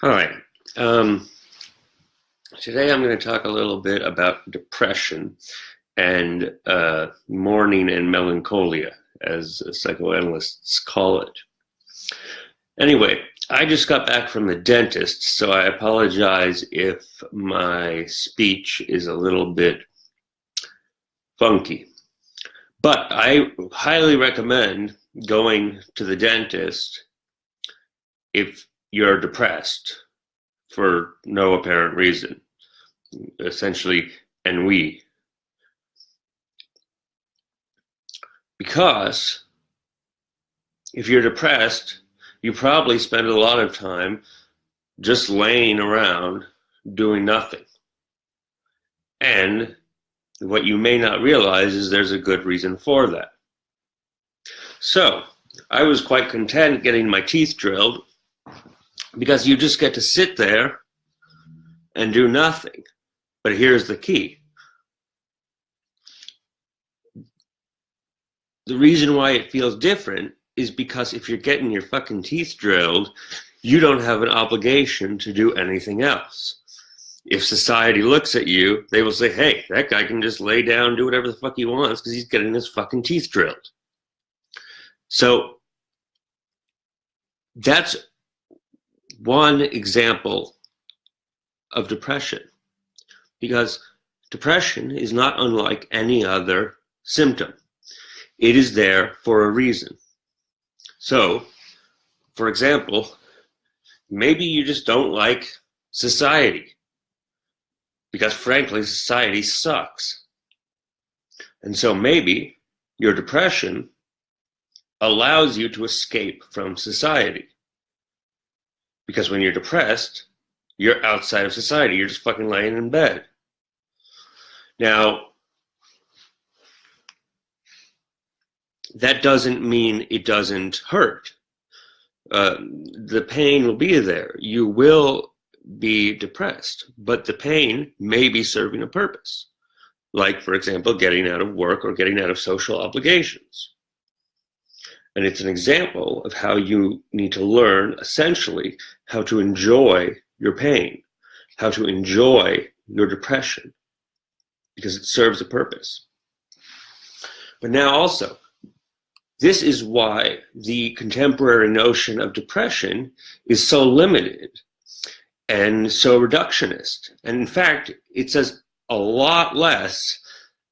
Hi. Um, Today I'm going to talk a little bit about depression and mourning and melancholia, as psychoanalysts call it. Anyway, I just got back from the dentist, so I apologize if my speech is a little bit funky. But I highly recommend going to the dentist if you're depressed for no apparent reason, essentially ennui. Because if you're depressed, you probably spend a lot of time just laying around doing nothing. And what you may not realize is there's a good reason for that. So I was quite content getting my teeth drilled because you just get to sit there and do nothing. But here's the key. The reason why it feels different is because if you're getting your fucking teeth drilled, you don't have an obligation to do anything else. If society looks at you, they will say, hey, that guy can just lay down and do whatever the fuck he wants because he's getting his fucking teeth drilled. So that's one example of depression, because depression is not unlike any other symptom. It is there for a reason. So, for example, maybe you just don't like society, because frankly, society sucks. And so maybe your depression allows you to escape from society. Because when you're depressed, you're outside of society. You're just fucking laying in bed. Now, that doesn't mean it doesn't hurt. The pain will be there. You will be depressed, but the pain may be serving a purpose. Like, for example, getting out of work or getting out of social obligations. And it's an example of how you need to learn, essentially, how to enjoy your pain, how to enjoy your depression, because it serves a purpose. But now also, this is why the contemporary notion of depression is so limited and so reductionist. And in fact, it says a lot less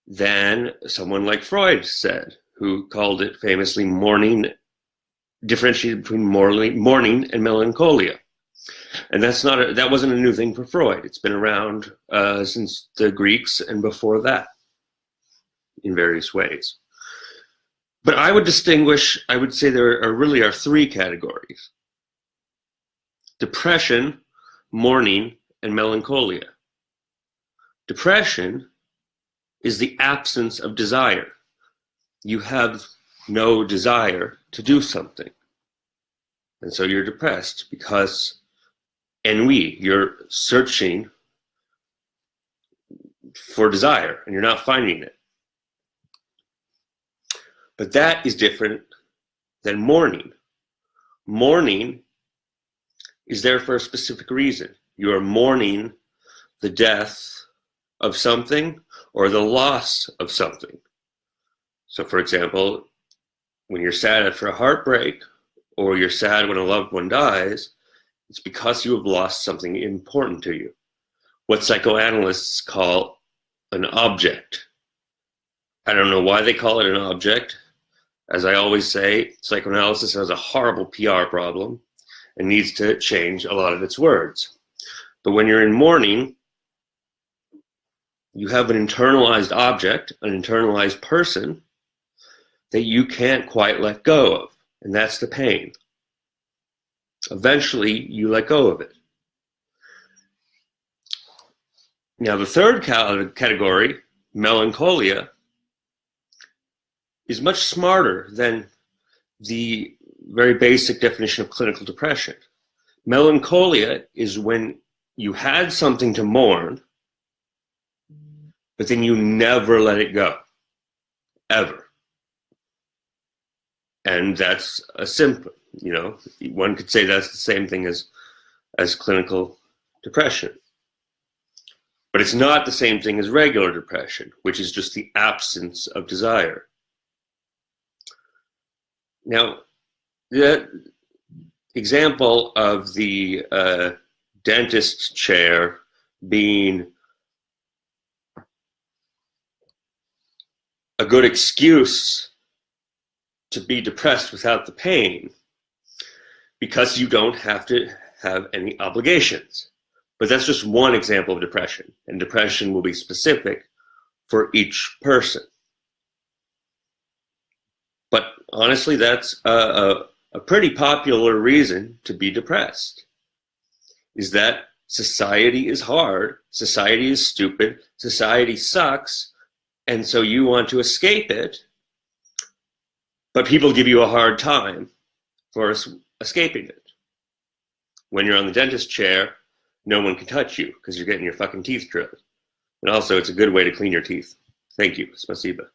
than someone like Freud said, who called it famously mourning, differentiated between mourning and melancholia. And that wasn't a new thing for Freud. It's been around since the Greeks and before that in various ways. But I would say there really are three categories: depression, mourning, and melancholia. Depression is the absence of desire. You have no desire to do something. And so you're depressed because ennui, you're searching for desire and you're not finding it. But that is different than mourning. Mourning is there for a specific reason. You are mourning the death of something or the loss of something. So, for example, when you're sad after a heartbreak or you're sad when a loved one dies, it's because you have lost something important to you. What psychoanalysts call an object. I don't know why they call it an object. As I always say, psychoanalysis has a horrible PR problem and needs to change a lot of its words. But when you're in mourning, you have an internalized object, an internalized person that you can't quite let go of, and that's the pain. Eventually, you let go of it. Now, the third category, melancholia, is much smarter than the very basic definition of clinical depression. Melancholia is when you had something to mourn, but then you never let it go, ever. And that's a symptom, one could say that's the same thing as as clinical depression. But it's not the same thing as regular depression, which is just the absence of desire. Now, the example of the dentist chair being a good excuse to be depressed without the pain, because you don't have to have any obligations. But that's just one example of depression, and depression will be specific for each person. But honestly, that's a pretty popular reason to be depressed, is that society is hard, society is stupid, society sucks, and so you want to escape it, but people give you a hard time for escaping it. When you're on the dentist chair, no one can touch you because you're getting your fucking teeth drilled. And also, it's a good way to clean your teeth. Thank you. Spasiba.